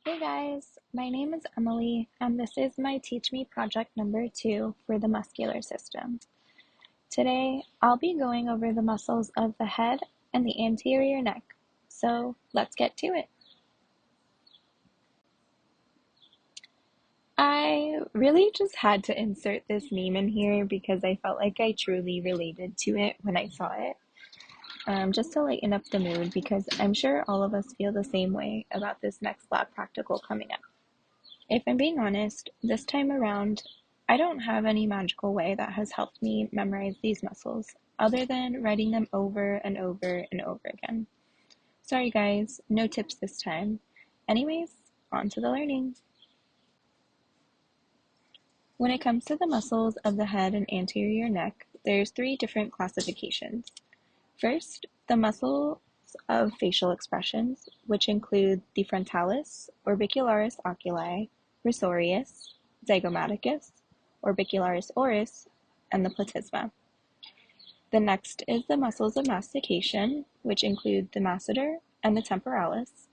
Hey guys, my name is Emily, and this is my Teach Me project number 2 for the muscular system. Today, I'll be going over the muscles of the head and the anterior neck, so let's get to it. I really just had to insert this name in here because I felt like I truly related to it when I saw it. Just to lighten up the mood because I'm sure all of us feel the same way about this next lab practical coming up. If I'm being honest, this time around, I don't have any magical way that has helped me memorize these muscles, other than writing them over and over and over again. Sorry guys, no tips this time. Anyways, on to the learning. When it comes to the muscles of the head and anterior neck, there's 3 different classifications. First, the muscles of facial expressions, which include the frontalis, orbicularis oculi, risorius, zygomaticus, orbicularis oris, and the platysma. The next is the muscles of mastication, which include the masseter and the temporalis.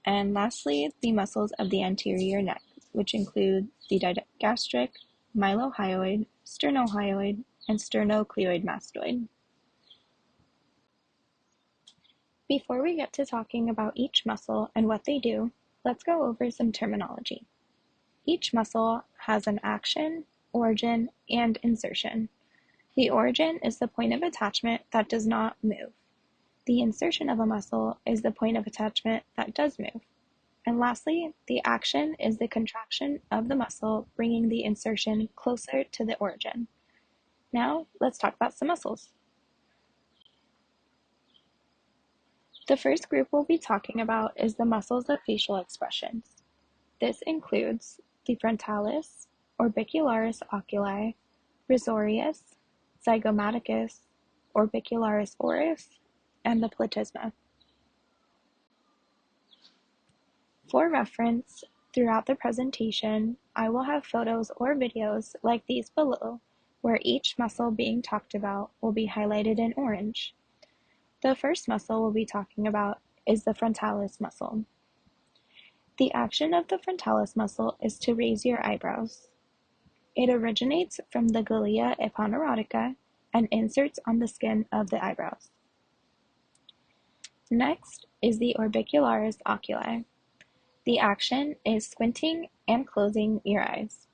And lastly, the muscles of the anterior neck, which include the digastric, mylohyoid, sternohyoid, and sternocleidomastoid mastoid. Before we get to talking about each muscle and what they do, let's go over some terminology. Each muscle has an action, origin, and insertion. The origin is the point of attachment that does not move. The insertion of a muscle is the point of attachment that does move. And lastly, the action is the contraction of the muscle, bringing the insertion closer to the origin. Now, let's talk about some muscles. The first group we'll be talking about is the muscles of facial expressions. This includes the frontalis, orbicularis oculi, risorius, zygomaticus, orbicularis oris, and the platysma. For reference, throughout the presentation, I will have photos or videos like these below, where each muscle being talked about will be highlighted in orange. The first muscle we'll be talking about is the frontalis muscle. The action of the frontalis muscle is to raise your eyebrows. It originates from the glia aponeurotica and inserts on the skin of the eyebrows. Next is the orbicularis oculi. The action is squinting and closing your eyes.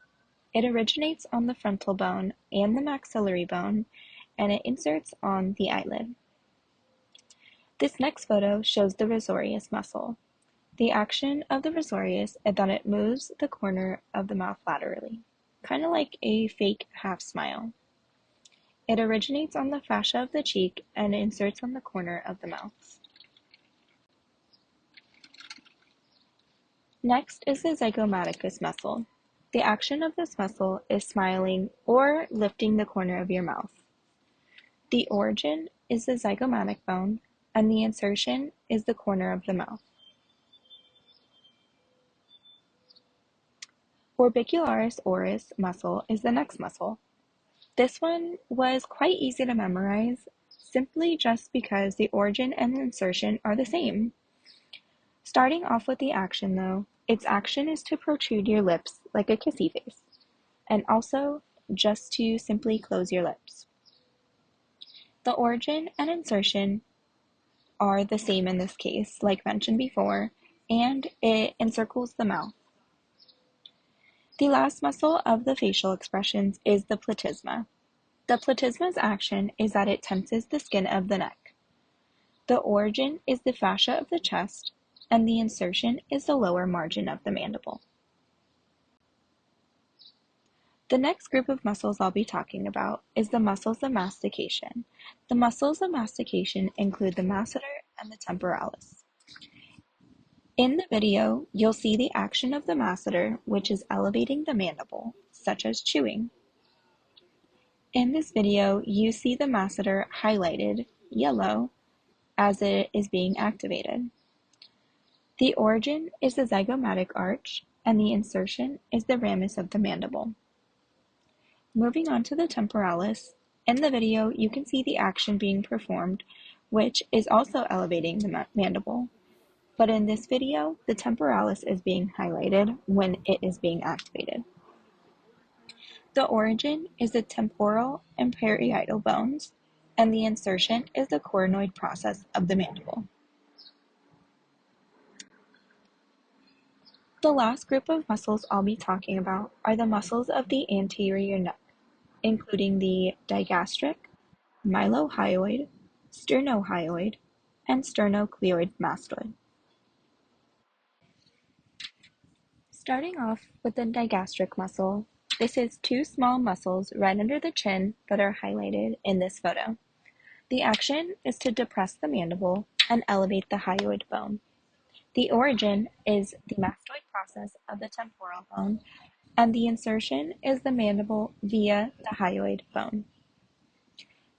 It originates on the frontal bone and the maxillary bone, and it inserts on the eyelid. This next photo shows the risorius muscle. The action of the risorius is that it moves the corner of the mouth laterally, kind of like a fake half smile. It originates on the fascia of the cheek and inserts on the corner of the mouth. Next is the zygomaticus muscle. The action of this muscle is smiling or lifting the corner of your mouth. The origin is the zygomatic bone, and the insertion is the corner of the mouth. Orbicularis oris muscle is the next muscle. This one was quite easy to memorize, simply just because the origin and insertion are the same. Starting off with the action though, its action is to protrude your lips like a kissy face, and also just to simply close your lips. The origin and insertion are the same in this case, like mentioned before, and it encircles the mouth. The last muscle of the facial expressions is the platysma. The platysma's action is that it tenses the skin of the neck. The origin is the fascia of the chest, and the insertion is the lower margin of the mandible. The next group of muscles I'll be talking about is the muscles of mastication. The muscles of mastication include the masseter and the temporalis. In the video, you'll see the action of the masseter, which is elevating the mandible, such as chewing. In this video, you see the masseter highlighted yellow as it is being activated. The origin is the zygomatic arch, and the insertion is the ramus of the mandible. Moving on to the temporalis, in the video you can see the action being performed, which is also elevating the mandible. but in this video, the temporalis is being highlighted when it is being activated. The origin is the temporal and parietal bones, and the insertion is the coronoid process of the mandible. The last group of muscles I'll be talking about are the muscles of the anterior neck, including the digastric, mylohyoid, sternohyoid, and sternocleidomastoid mastoid. Starting off with the digastric muscle, this is two small muscles right under the chin that are highlighted in this photo. The action is to depress the mandible and elevate the hyoid bone. The origin is the mastoid process of the temporal bone, and the insertion is the mandible via the hyoid bone.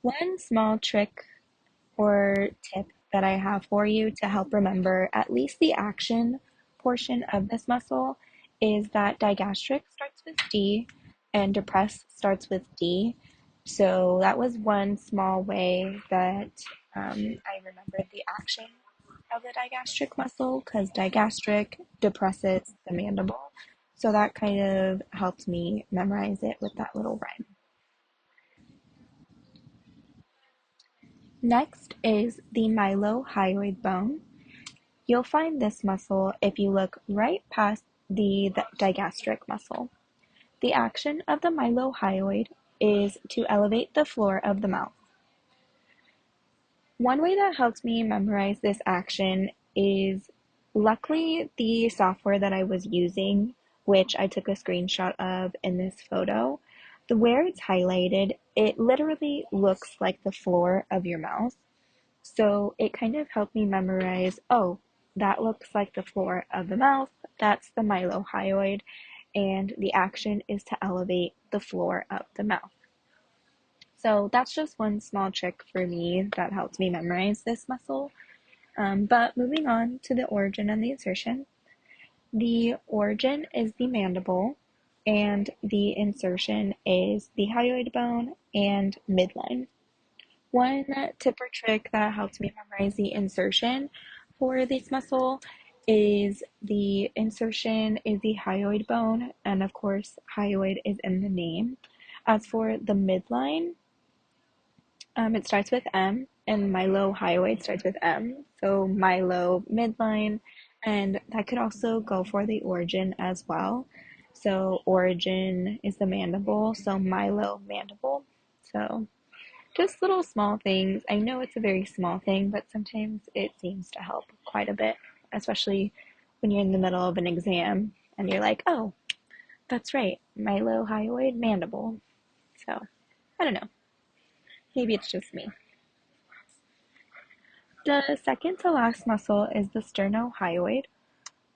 One small trick or tip that I have for you to help remember at least the action portion of this muscle is that digastric starts with D and depress starts with D. So that was one small way that I remembered the action of the digastric muscle, because digastric depresses the mandible. So that kind of helped me memorize it with that little rhyme. Next is the mylohyoid bone. You'll find this muscle if you look right past the digastric muscle. The action of the mylohyoid is to elevate the floor of the mouth. One way that helps me memorize this action is, luckily, the software that I was using, which I took a screenshot of in this photo, where it's highlighted, it literally looks like the floor of your mouth. So it kind of helped me memorize, oh, that looks like the floor of the mouth, that's the mylohyoid, and the action is to elevate the floor of the mouth. So that's just one small trick for me that helped me memorize this muscle. But moving on to the origin and the insertion. The origin is the mandible, and the insertion is the hyoid bone and midline. One tip or trick that helped me memorize the insertion for this muscle is the insertion is the hyoid bone, and of course, hyoid is in the name. As for the midline, it starts with M, and mylohyoid starts with M, so mylo midline, and that could also go for the origin as well. So origin is the mandible, so mylo mandible. So just little small things. I know it's a very small thing, but sometimes it seems to help quite a bit, especially when you're in the middle of an exam and you're like, oh, that's right, mylohyoid mandible. So I don't know. Maybe it's just me. The second to last muscle is the sternohyoid.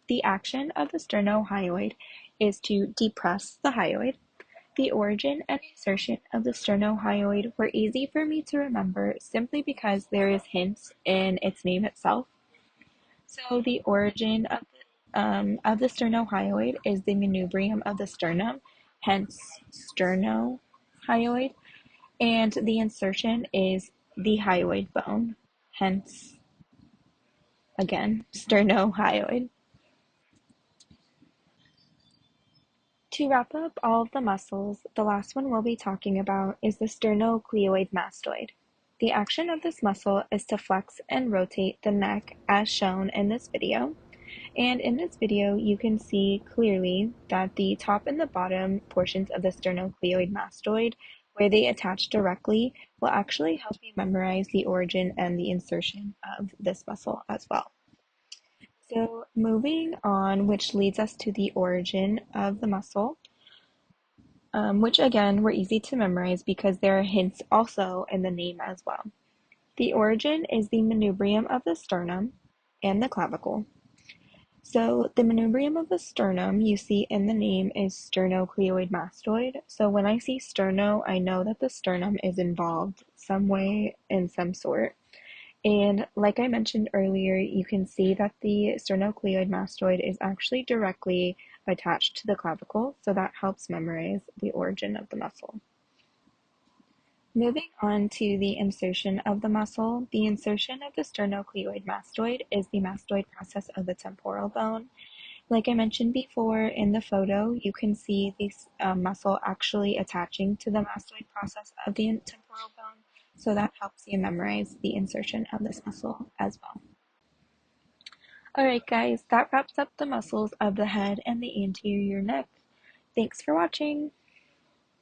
The action of the sternohyoid is to depress the hyoid. The origin and insertion of the sternohyoid were easy for me to remember simply because there is hints in its name itself. So the origin of the sternohyoid is the manubrium of the sternum, hence sternohyoid, and the insertion is the hyoid bone, hence, again, sternohyoid. To wrap up all of the muscles, the last one we'll be talking about is the sternocleidomastoid. The action of this muscle is to flex and rotate the neck as shown in this video. And in this video, you can see clearly that the top and the bottom portions of the sternocleidomastoid, where they attach directly, will actually help you memorize the origin and the insertion of this muscle as well. So moving on, which leads us to the origin of the muscle, which again were easy to memorize because there are hints also in the name as well. The origin is the manubrium of the sternum and the clavicle. So the manubrium of the sternum you see in the name is sternocleidomastoid. So when I see sterno, I know that the sternum is involved some way in some sort. And like I mentioned earlier, you can see that the sternocleidomastoid is actually directly attached to the clavicle, so that helps memorize the origin of the muscle. Moving on to the insertion of the muscle, the insertion of the sternocleidoid mastoid is the mastoid process of the temporal bone. Like I mentioned before in the photo, you can see this muscle actually attaching to the mastoid process of the temporal bone, so that helps you memorize the insertion of this muscle as well. Alright guys, that wraps up the muscles of the head and the anterior neck. Thanks for watching!